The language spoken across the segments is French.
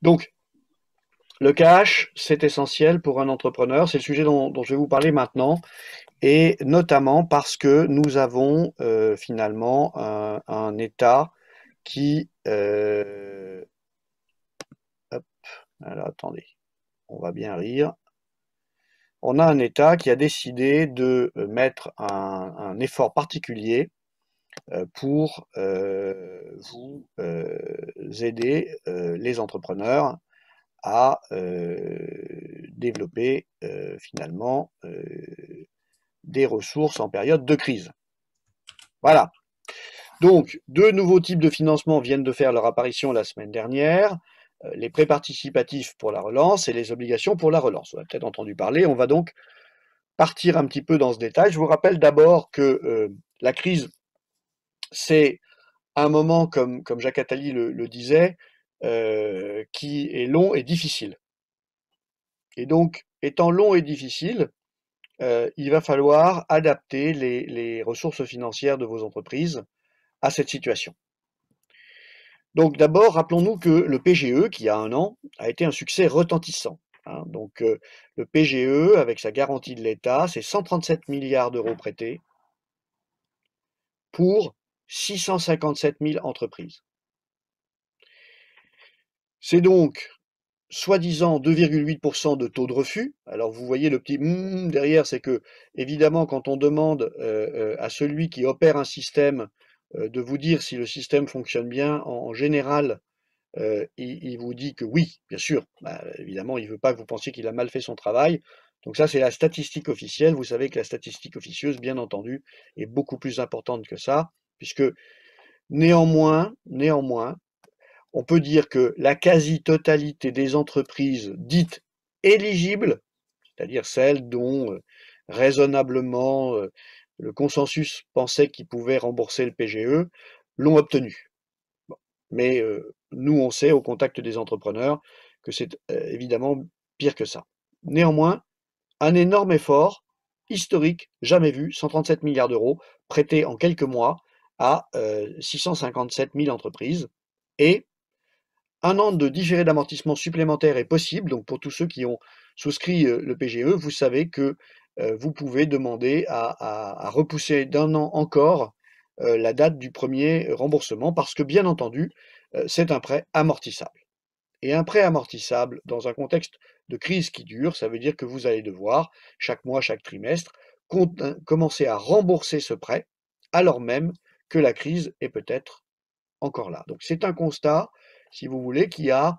Donc, le cash, c'est essentiel pour un entrepreneur. C'est le sujet dont je vais vous parler maintenant, et notamment parce que nous avons finalement un État qui... hop, alors attendez, on va bien rire. On a un État qui a décidé de mettre un effort particulier pour vous aider, les entrepreneurs, à développer finalement des ressources en période de crise. Voilà. Donc, deux nouveaux types de financement viennent de faire leur apparition la semaine dernière. Les prêts participatifs pour la relance et les obligations pour la relance. On a peut-être entendu parler. On va donc partir un petit peu dans ce détail. Je vous rappelle d'abord que la crise, c'est un moment, comme Jacques Attali le disait, qui est long et difficile. Et donc, étant long et difficile, il va falloir adapter les ressources financières de vos entreprises à cette situation. Donc d'abord, rappelons-nous que le PGE, qui a 1 an, a été un succès retentissant. Donc le PGE, avec sa garantie de l'État, c'est 137 milliards d'euros prêtés pour 657 000 entreprises. C'est donc soi-disant 2,8% de taux de refus. Alors vous voyez le petit derrière, c'est que évidemment quand on demande à celui qui opère un système de vous dire si le système fonctionne bien, en général, il vous dit que oui, bien sûr. Bah, évidemment, il ne veut pas que vous pensiez qu'il a mal fait son travail. Donc ça, c'est la statistique officielle. Vous savez que la statistique officieuse, bien entendu, est beaucoup plus importante que ça, puisque néanmoins, on peut dire que la quasi-totalité des entreprises dites éligibles, c'est-à-dire celles dont raisonnablement le consensus pensait qu'ils pouvaient rembourser le PGE, l'ont obtenu. Bon. Mais nous, on sait au contact des entrepreneurs que c'est évidemment pire que ça. Néanmoins, un énorme effort historique, jamais vu, 137 milliards d'euros, prêtés en quelques mois à 657 000 entreprises, et 1 an de différé d'amortissement supplémentaire est possible. Donc pour tous ceux qui ont souscrit le PGE, vous savez que vous pouvez demander à repousser d'1 an encore la date du premier remboursement, parce que bien entendu, c'est un prêt amortissable. Et un prêt amortissable dans un contexte de crise qui dure, ça veut dire que vous allez devoir, chaque mois, chaque trimestre, commencer à rembourser ce prêt, alors même que la crise est peut-être encore là. Donc c'est un constat, si vous voulez, qui a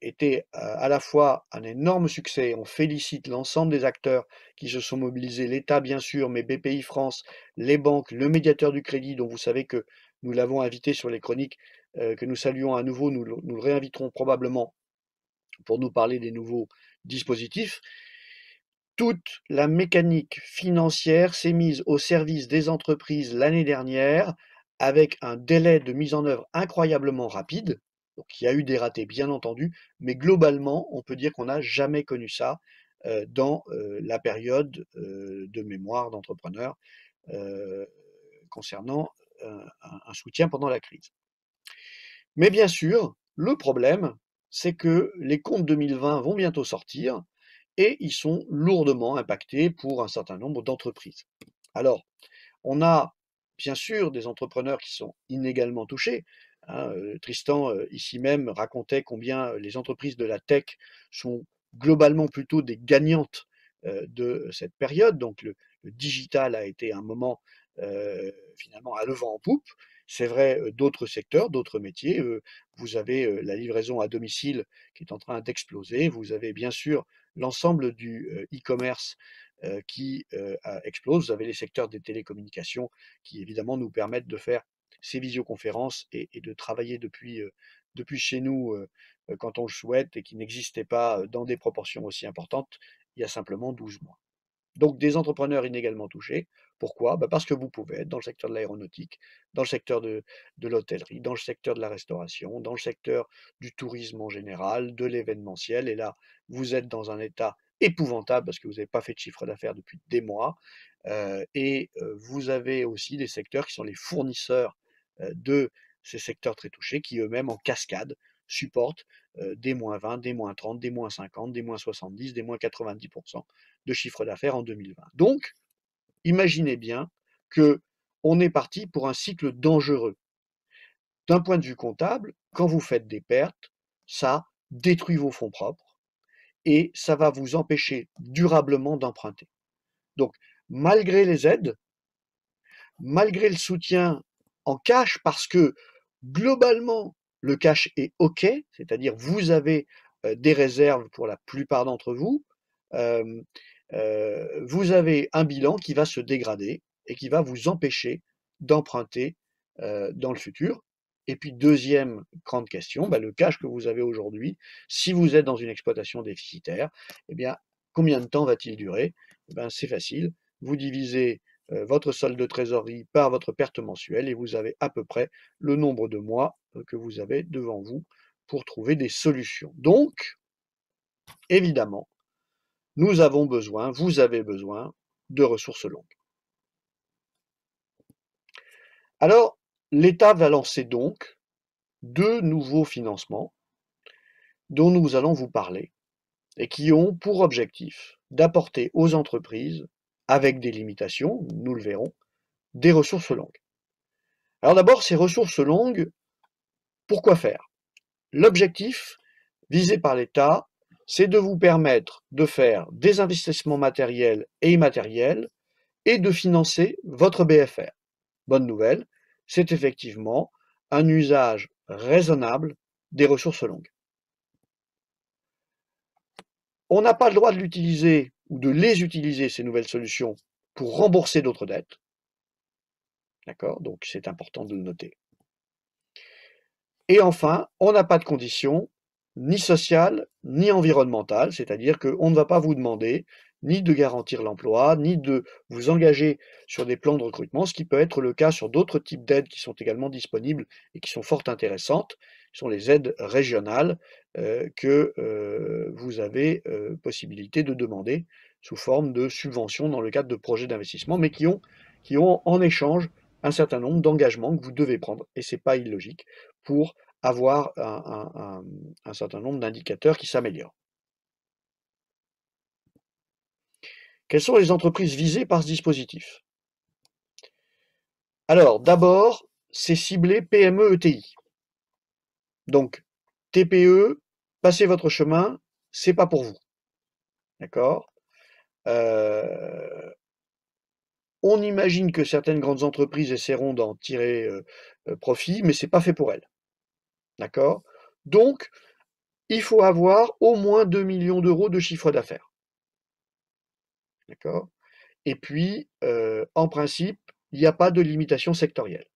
été à la fois un énorme succès. On félicite l'ensemble des acteurs qui se sont mobilisés, l'État bien sûr, mais BPI France, les banques, le médiateur du crédit, dont vous savez que nous l'avons invité sur les chroniques, que nous saluons à nouveau. Nous le réinviterons probablement pour nous parler des nouveaux dispositifs. Toute la mécanique financière s'est mise au service des entreprises l'année dernière, avec un délai de mise en œuvre incroyablement rapide. Donc il y a eu des ratés, bien entendu, mais globalement, on peut dire qu'on n'a jamais connu ça dans la période de mémoire d'entrepreneur concernant un soutien pendant la crise. Mais bien sûr, le problème, c'est que les comptes 2020 vont bientôt sortir, et ils sont lourdement impactés pour un certain nombre d'entreprises. Alors, on a bien sûr des entrepreneurs qui sont inégalement touchés. Tristan, ici même, racontait combien les entreprises de la tech sont globalement plutôt des gagnantes de cette période. Donc le digital a été un moment finalement à le vent en poupe. C'est vrai d'autres secteurs, d'autres métiers. Vous avez la livraison à domicile qui est en train d'exploser. Vous avez bien sûr l'ensemble du e-commerce qui explose. Vous avez les secteurs des télécommunications qui évidemment nous permettent de faire ces visioconférences et de travailler depuis chez nous quand on le souhaite, et qui n'existaient pas dans des proportions aussi importantes il y a simplement 12 mois. Donc des entrepreneurs inégalement touchés. Pourquoi? Parce que vous pouvez être dans le secteur de l'aéronautique, dans le secteur de l'hôtellerie, dans le secteur de la restauration, dans le secteur du tourisme en général, de l'événementiel. Et là, vous êtes dans un état épouvantable parce que vous n'avez pas fait de chiffre d'affaires depuis des mois. Vous avez aussi des secteurs qui sont les fournisseurs de ces secteurs très touchés, qui eux-mêmes en cascade supportent des moins 20, des moins 30, des moins 50, des moins 70, des moins 90% de chiffre d'affaires en 2020. Donc, imaginez bien qu'on est parti pour un cycle dangereux. D'un point de vue comptable, quand vous faites des pertes, ça détruit vos fonds propres et ça va vous empêcher durablement d'emprunter. Donc, malgré les aides, malgré le soutien en cash, parce que globalement, le cash est OK, c'est-à-dire vous avez des réserves pour la plupart d'entre vous, euh, vous avez un bilan qui va se dégrader et qui va vous empêcher d'emprunter dans le futur. Et puis, deuxième grande question, le cash que vous avez aujourd'hui, si vous êtes dans une exploitation déficitaire, eh bien, combien de temps va-t-il durer? C'est facile, vous divisez votre solde de trésorerie par votre perte mensuelle et vous avez à peu près le nombre de mois que vous avez devant vous pour trouver des solutions. Donc, évidemment, nous avons besoin, vous avez besoin de ressources longues. Alors, l'État va lancer donc 2 nouveaux financements dont nous allons vous parler et qui ont pour objectif d'apporter aux entreprises, avec des limitations, nous le verrons, des ressources longues. Alors d'abord, ces ressources longues, pourquoi faire? L'objectif visé par l'État, c'est de vous permettre de faire des investissements matériels et immatériels et de financer votre BFR. Bonne nouvelle, c'est effectivement un usage raisonnable des ressources longues. On n'a pas le droit de l'utiliser ou de les utiliser, ces nouvelles solutions, pour rembourser d'autres dettes. D'accord? Donc c'est important de le noter. Et enfin, on n'a pas de conditions ni sociales ni environnementales, c'est-à-dire qu'on ne va pas vous demander ni de garantir l'emploi, ni de vous engager sur des plans de recrutement, ce qui peut être le cas sur d'autres types d'aides qui sont également disponibles et qui sont fort intéressantes. Ce sont les aides régionales que vous avez possibilité de demander sous forme de subventions dans le cadre de projets d'investissement, mais qui ont en échange un certain nombre d'engagements que vous devez prendre, et ce n'est pas illogique, pour avoir un certain nombre d'indicateurs qui s'améliorent. Quelles sont les entreprises visées par ce dispositif? Alors, d'abord, c'est ciblé PME-ETI. Donc, TPE, passez votre chemin, c'est pas pour vous. D'accord? On imagine que certaines grandes entreprises essaieront d'en tirer profit, mais c'est pas fait pour elles. D'accord? Donc, il faut avoir au moins 2 millions d'euros de chiffre d'affaires. D'accord? Et puis, en principe, il n'y a pas de limitation sectorielle.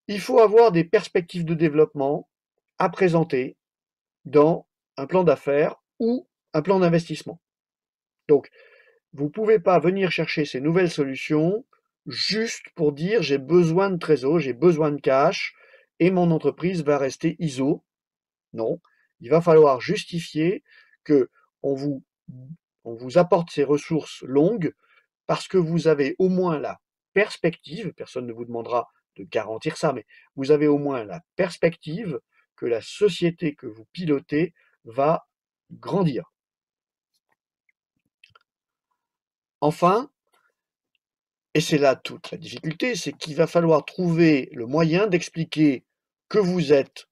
Il faut avoir des perspectives de développement à présenter dans un plan d'affaires ou un plan d'investissement. Donc, vous ne pouvez pas venir chercher ces nouvelles solutions juste pour dire j'ai besoin de trésor, j'ai besoin de cash et mon entreprise va rester ISO. Non, il va falloir justifier que on vous apporte ces ressources longues parce que vous avez au moins la perspective, personne ne vous demandera de garantir ça, mais vous avez au moins la perspective que la société que vous pilotez va grandir. Enfin, et c'est là toute la difficulté, c'est qu'il va falloir trouver le moyen d'expliquer que vous êtes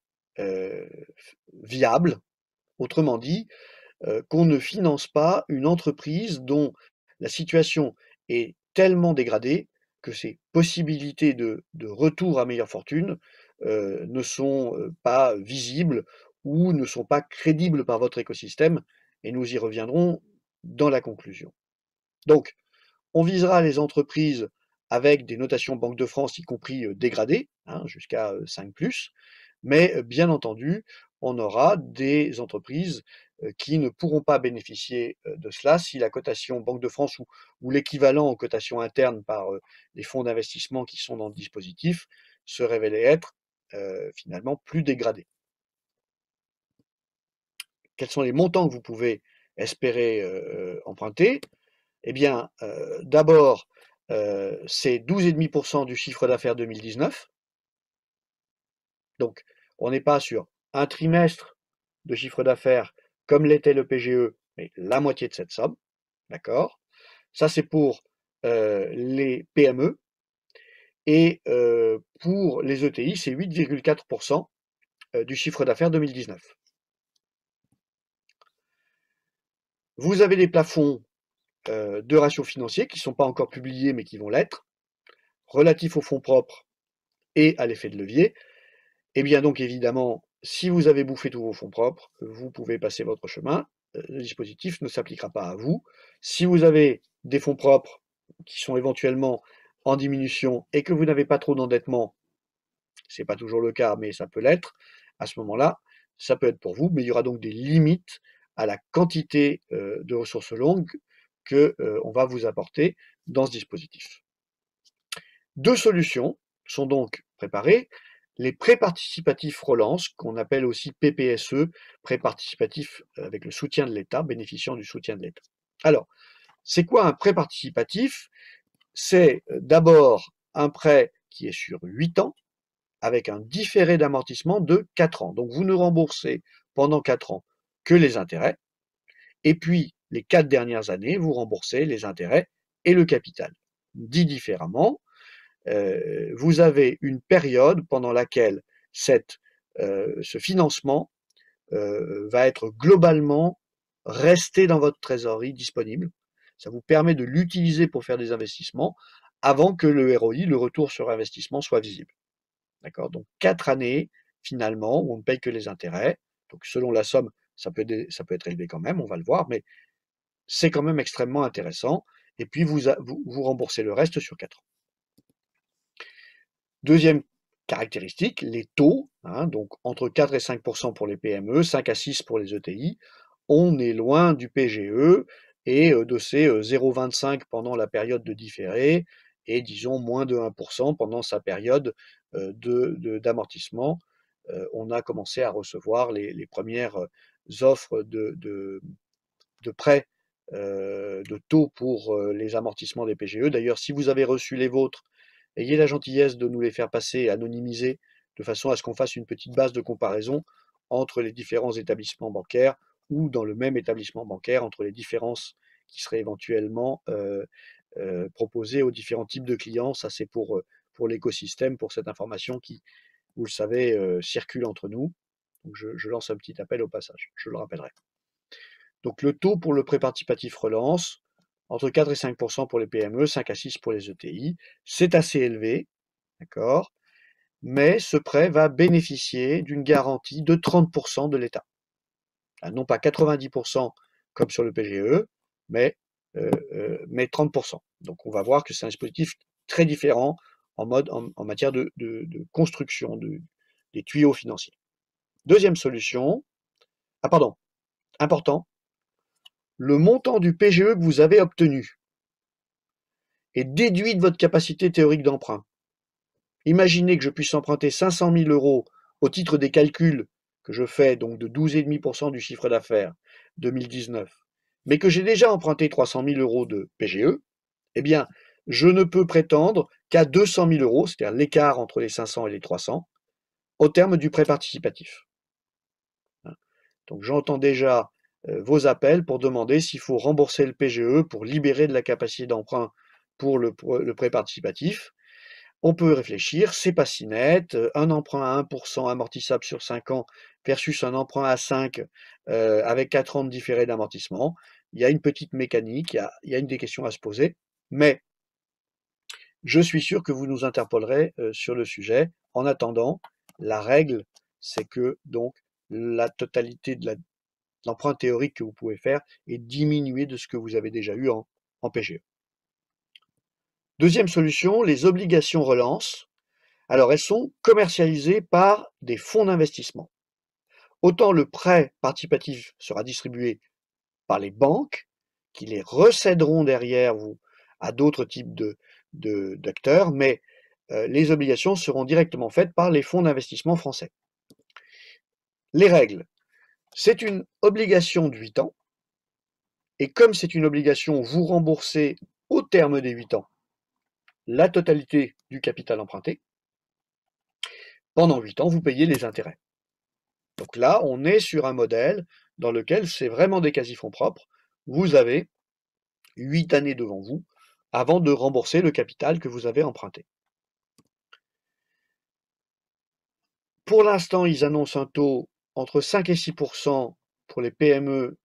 viable, autrement dit, qu'on ne finance pas une entreprise dont la situation est tellement dégradée que ses possibilités de retour à meilleure fortune ne sont pas visibles ou ne sont pas crédibles par votre écosystème, et nous y reviendrons dans la conclusion. Donc, on visera les entreprises avec des notations Banque de France, y compris dégradées, jusqu'à 5+, mais bien entendu, on aura des entreprises qui ne pourront pas bénéficier de cela si la cotation Banque de France ou l'équivalent en cotation interne par les fonds d'investissement qui sont dans le dispositif se révélait être finalement plus dégradé. Quels sont les montants que vous pouvez espérer emprunter? Eh bien, d'abord, c'est 12,5% du chiffre d'affaires 2019. Donc, on n'est pas sur un trimestre de chiffre d'affaires comme l'était le PGE, mais la moitié de cette somme, d'accord? Ça, c'est pour les PME. Et pour les ETI, c'est 8,4% du chiffre d'affaires 2019. Vous avez des plafonds de ratios financiers qui ne sont pas encore publiés, mais qui vont l'être, relatifs aux fonds propres et à l'effet de levier. Et bien donc évidemment, si vous avez bouffé tous vos fonds propres, vous pouvez passer votre chemin. Le dispositif ne s'appliquera pas à vous. Si vous avez des fonds propres qui sont éventuellement en diminution et que vous n'avez pas trop d'endettement, c'est pas toujours le cas, mais ça peut l'être, à ce moment-là, ça peut être pour vous, mais il y aura donc des limites à la quantité de ressources longues que on va vous apporter dans ce dispositif. Deux solutions sont donc préparées. Les prêts participatifs relance, qu'on appelle aussi PPSE, prêts participatifs avec le soutien de l'État, bénéficiant du soutien de l'État. Alors, c'est quoi un prêt participatif? C'est d'abord un prêt qui est sur 8 ans, avec un différé d'amortissement de 4 ans. Donc vous ne remboursez pendant 4 ans que les intérêts, et puis les 4 dernières années, vous remboursez les intérêts et le capital. Dit différemment, vous avez une période pendant laquelle ce financement va être globalement resté dans votre trésorerie disponible. Ça vous permet de l'utiliser pour faire des investissements avant que le ROI, le retour sur investissement, soit visible. D'accord? Donc 4 années, finalement, où on ne paye que les intérêts. Donc selon la somme, ça peut être élevé quand même, on va le voir, mais c'est quand même extrêmement intéressant. Et puis vous remboursez le reste sur 4 ans. Deuxième caractéristique, les taux, donc entre 4 et 5% pour les PME, 5 à 6 pour les ETI. On est loin du PGE et de ces 0,25 pendant la période de différé et disons moins de 1% pendant sa période d'amortissement. On a commencé à recevoir les premières offres de prêts de taux pour les amortissements des PGE. D'ailleurs, si vous avez reçu les vôtres, ayez la gentillesse de nous les faire passer anonymisés, de façon à ce qu'on fasse une petite base de comparaison entre les différents établissements bancaires ou dans le même établissement bancaire, entre les différences qui seraient éventuellement proposées aux différents types de clients. Ça, c'est pour l'écosystème, pour cette information qui, vous le savez, circule entre nous. Donc je lance un petit appel au passage, je le rappellerai. Donc le taux pour le prêt participatif relance, entre 4 et 5% pour les PME, 5 à 6 pour les ETI. C'est assez élevé, d'accord? Mais ce prêt va bénéficier d'une garantie de 30% de l'État. Non pas 90% comme sur le PGE, mais 30%. Donc on va voir que c'est un dispositif très différent en matière de construction des tuyaux financiers. Deuxième solution, pardon, important, le montant du PGE que vous avez obtenu est déduit de votre capacité théorique d'emprunt. Imaginez que je puisse emprunter 500 000 euros au titre des calculs que je fais, donc de 12,5% du chiffre d'affaires 2019, mais que j'ai déjà emprunté 300 000 euros de PGE, eh bien, je ne peux prétendre qu'à 200 000 euros, c'est-à-dire l'écart entre les 500 et les 300, au terme du prêt participatif. Donc j'entends déjà vos appels pour demander s'il faut rembourser le PGE pour libérer de la capacité d'emprunt pour le prêt participatif. On peut réfléchir, c'est pas si net, un emprunt à 1% amortissable sur 5 ans versus un emprunt à 5 avec 4 ans de différé d'amortissement. Il y a une petite mécanique, il y a une des questions à se poser, mais je suis sûr que vous nous interpellerez sur le sujet. En attendant, la règle, c'est que donc la totalité de l'emprunt théorique que vous pouvez faire est diminué de ce que vous avez déjà eu en PGE. Deuxième solution, les obligations relance. Alors, elles sont commercialisées par des fonds d'investissement. Autant le prêt participatif sera distribué par les banques, qui les recèderont derrière vous à d'autres types d'acteurs, mais les obligations seront directement faites par les fonds d'investissement français. Les règles, c'est une obligation de 8 ans, et comme c'est une obligation, vous remboursez au terme des 8 ans la totalité du capital emprunté. pendant 8 ans, vous payez les intérêts. Donc là, on est sur un modèle dans lequel c'est vraiment des quasi-fonds propres. Vous avez 8 années devant vous avant de rembourser le capital que vous avez emprunté. Pour l'instant, ils annoncent un taux entre 5 et 6% pour les PME,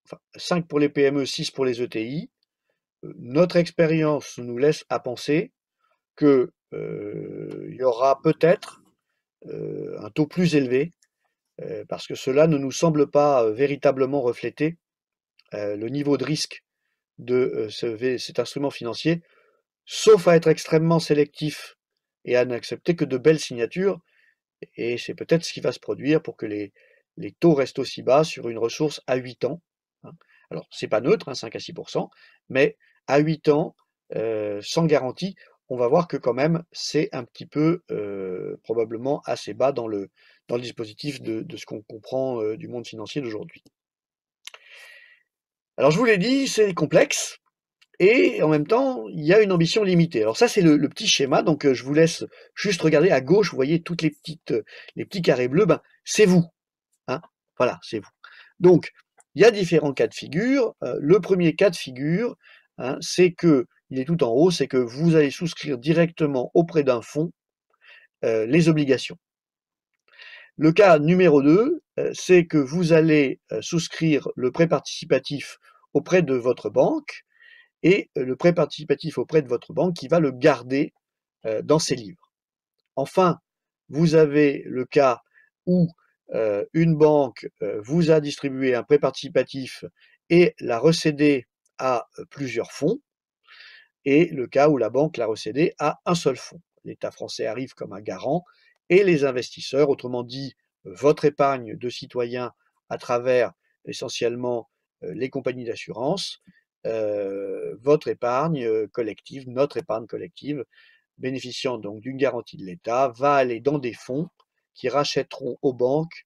enfin 5 pour les PME, 6 pour les ETI. Notre expérience nous laisse à penser que y aura peut-être un taux plus élevé, parce que cela ne nous semble pas véritablement refléter le niveau de risque de cet instrument financier, sauf à être extrêmement sélectif et à n'accepter que de belles signatures. Et c'est peut-être ce qui va se produire pour que les taux restent aussi bas sur une ressource à 8 ans. Hein. Alors, c'est pas neutre, hein, 5 à 6%, mais à 8 ans, sans garantie, on va voir que quand même, c'est un petit peu probablement assez bas dans le dispositif de ce qu'on comprend du monde financier d'aujourd'hui. Alors, je vous l'ai dit, c'est complexe. Et en même temps, il y a une ambition limitée. Alors ça, c'est le petit schéma, donc je vous laisse juste regarder à gauche, vous voyez toutes les petits carrés bleus, ben, c'est vous. Hein, voilà, c'est vous. Donc, il y a différents cas de figure. Le premier cas de figure, hein, c'est que, il est tout en haut, c'est que vous allez souscrire directement auprès d'un fonds les obligations. Le cas numéro 2, c'est que vous allez souscrire le prêt participatif auprès de votre banque, et le prêt participatif auprès de votre banque qui va le garder dans ses livres. Enfin, vous avez le cas où une banque vous a distribué un prêt participatif et l'a recédé à plusieurs fonds, et le cas où la banque l'a recédé à un seul fonds. L'État français arrive comme un garant et les investisseurs, autrement dit votre épargne de citoyen à travers essentiellement les compagnies d'assurance, votre épargne collective, notre épargne collective, bénéficiant donc d'une garantie de l'État, va aller dans des fonds qui rachèteront aux banques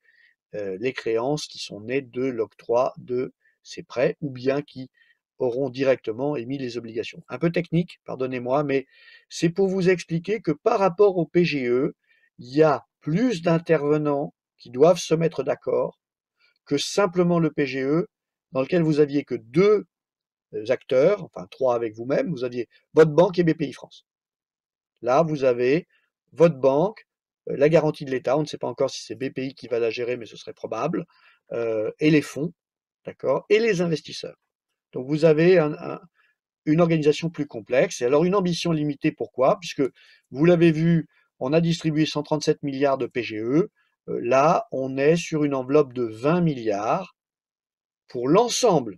les créances qui sont nées de l'octroi de ces prêts ou bien qui auront directement émis les obligations. Un peu technique, pardonnez-moi, mais c'est pour vous expliquer que par rapport au PGE, il y a plus d'intervenants qui doivent se mettre d'accord que simplement le PGE, dans lequel vous aviez que deux acteurs, enfin trois avec vous-même, vous aviez votre banque et BPI France. Là, vous avez votre banque, la garantie de l'État, on ne sait pas encore si c'est BPI qui va la gérer, mais ce serait probable, et les fonds, d'accord, et les investisseurs. Donc vous avez une organisation plus complexe, et alors une ambition limitée, pourquoi? Puisque vous l'avez vu, on a distribué 137 milliards de PGE, là, on est sur une enveloppe de 20 milliards pour l'ensemble,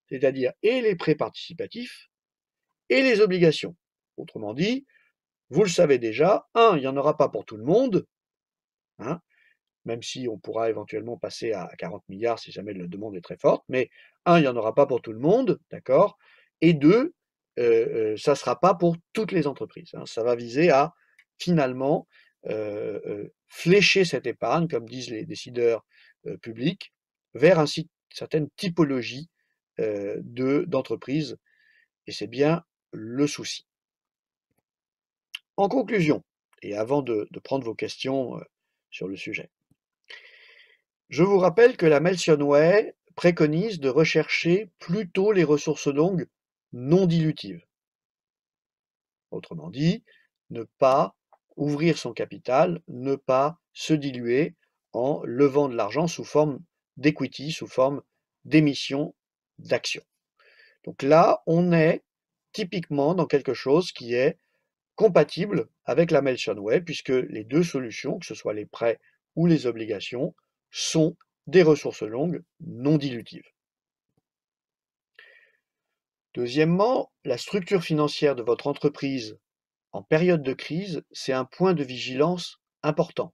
c'est-à-dire et les prêts participatifs et les obligations. Autrement dit, vous le savez déjà, il n'y en aura pas pour tout le monde, hein, même si on pourra éventuellement passer à 40 milliards si jamais la demande est très forte, mais il n'y en aura pas pour tout le monde, d'accord? Et deux, ça ne sera pas pour toutes les entreprises, hein. Ça va viser à finalement flécher cette épargne, comme disent les décideurs publics, vers une certaine typologie d'entreprises, et c'est bien le souci. En conclusion, et avant de prendre vos questions sur le sujet, je vous rappelle que la Melson Way préconise de rechercher plutôt les ressources longues non dilutives. Autrement dit, ne pas ouvrir son capital, ne pas se diluer en levant de l'argent sous forme d'equity, sous forme d'émission d'actions. Donc là, on est typiquement dans quelque chose qui est compatible avec la Melson Way, puisque les deux solutions, que ce soit les prêts ou les obligations, sont des ressources longues non dilutives. Deuxièmement, la structure financière de votre entreprise en période de crise, c'est un point de vigilance important.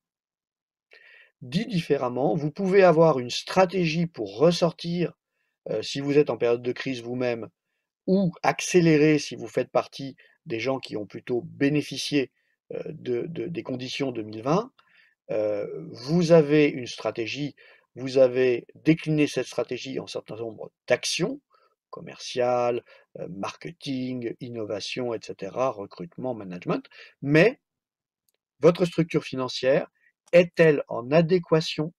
Dit différemment, vous pouvez avoir une stratégie pour ressortir si vous êtes en période de crise vous-même, ou accélérer si vous faites partie des gens qui ont plutôt bénéficié des conditions 2020. Vous avez une stratégie, vous avez décliné cette stratégie en certain nombre d'actions commerciales, marketing, innovation, etc., recrutement, management, mais votre structure financière est-elle en adéquation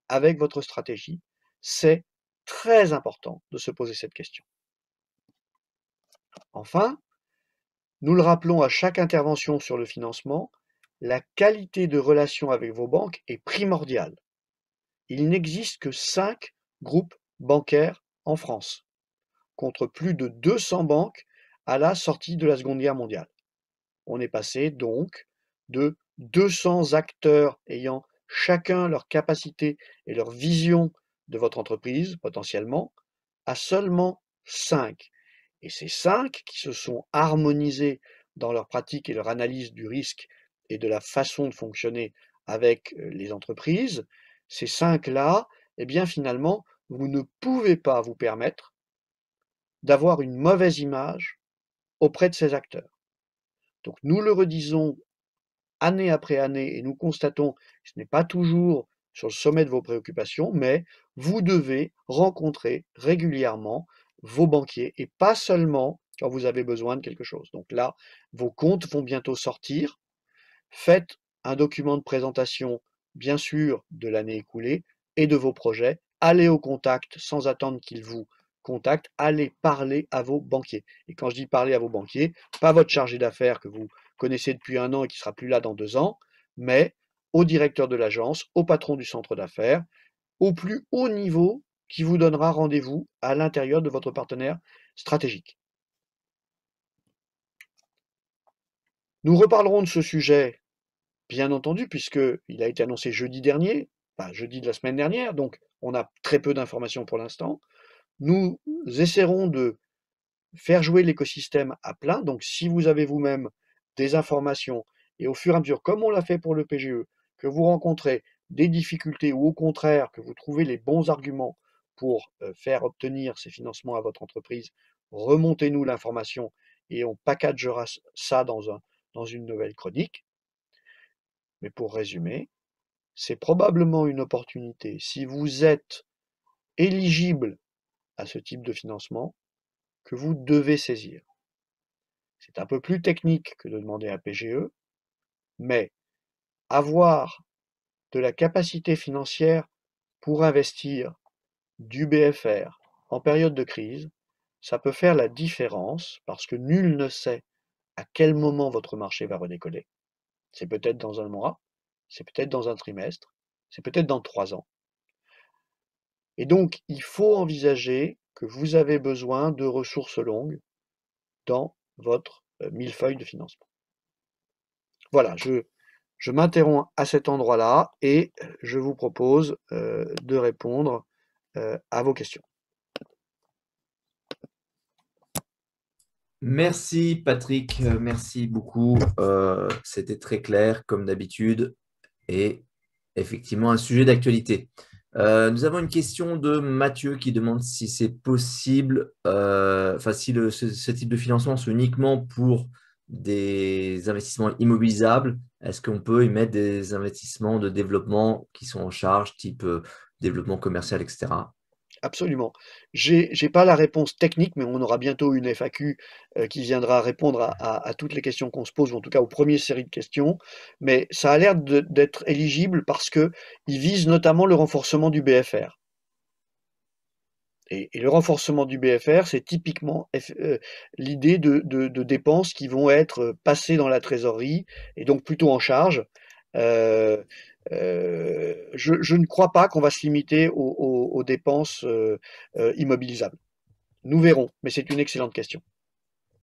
avec votre stratégie? C'est très important de se poser cette question. Enfin, nous le rappelons à chaque intervention sur le financement, la qualité de relation avec vos banques est primordiale. Il n'existe que 5 groupes bancaires en France, contre plus de 200 banques à la sortie de la Seconde Guerre mondiale. On est passé donc de 200 acteurs ayant chacun leur capacité et leur vision de votre entreprise, potentiellement, à seulement 5. Et ces 5 qui se sont harmonisés dans leur pratique et leur analyse du risque et de la façon de fonctionner avec les entreprises, ces 5-là, eh bien finalement, vous ne pouvez pas vous permettre d'avoir une mauvaise image auprès de ces acteurs. Donc nous le redisons année après année et nous constatons que ce n'est pas toujours sur le sommet de vos préoccupations, mais vous devez rencontrer régulièrement vos banquiers et pas seulement quand vous avez besoin de quelque chose. Donc là, vos comptes vont bientôt sortir. Faites un document de présentation, bien sûr, de l'année écoulée et de vos projets. Allez au contact sans attendre qu'ils vous contactent. Allez parler à vos banquiers. Et quand je dis parler à vos banquiers, pas votre chargé d'affaires que vous connaissez depuis 1 an et qui sera plus là dans 2 ans, mais au directeur de l'agence, au patron du centre d'affaires, au plus haut niveau qui vous donnera rendez-vous à l'intérieur de votre partenaire stratégique. Nous reparlerons de ce sujet, bien entendu, puisqu'il a été annoncé jeudi dernier, enfin jeudi de la semaine dernière, donc on a très peu d'informations pour l'instant. Nous essaierons de faire jouer l'écosystème à plein, donc si vous avez vous-même des informations, et au fur et à mesure, comme on l'a fait pour le PGE, que vous rencontrez des difficultés ou au contraire que vous trouvez les bons arguments pour faire obtenir ces financements à votre entreprise, remontez-nous l'information et on packagera ça dans une nouvelle chronique. Mais pour résumer, c'est probablement une opportunité, si vous êtes éligible à ce type de financement, que vous devez saisir. C'est un peu plus technique que de demander un PGE, mais avoir de la capacité financière pour investir du BFR en période de crise, ça peut faire la différence parce que nul ne sait à quel moment votre marché va redécoller. C'est peut-être dans 1 mois, c'est peut-être dans 1 trimestre, c'est peut-être dans 3 ans. Et donc, il faut envisager que vous avez besoin de ressources longues dans votre millefeuille de financement. Voilà, je m'interromps à cet endroit-là et je vous propose de répondre à vos questions. Merci Patrick, merci beaucoup. C'était très clair comme d'habitude et effectivement un sujet d'actualité. Nous avons une question de Mathieu qui demande si c'est possible, enfin si ce type de financement c'est uniquement pour des investissements immobilisables. Est-ce qu'on peut y mettre des investissements de développement qui sont en charge, type développement commercial, etc. Absolument. J'ai pas la réponse technique, mais on aura bientôt une FAQ qui viendra répondre à toutes les questions qu'on se pose, ou en tout cas aux premières séries de questions. Mais ça a l'air d'être éligible parce que il vise notamment le renforcement du BFR. Et le renforcement du BFR, c'est typiquement l'idée de dépenses qui vont être passées dans la trésorerie et donc plutôt en charge. Euh, je ne crois pas qu'on va se limiter aux dépenses immobilisables. Nous verrons, mais c'est une excellente question.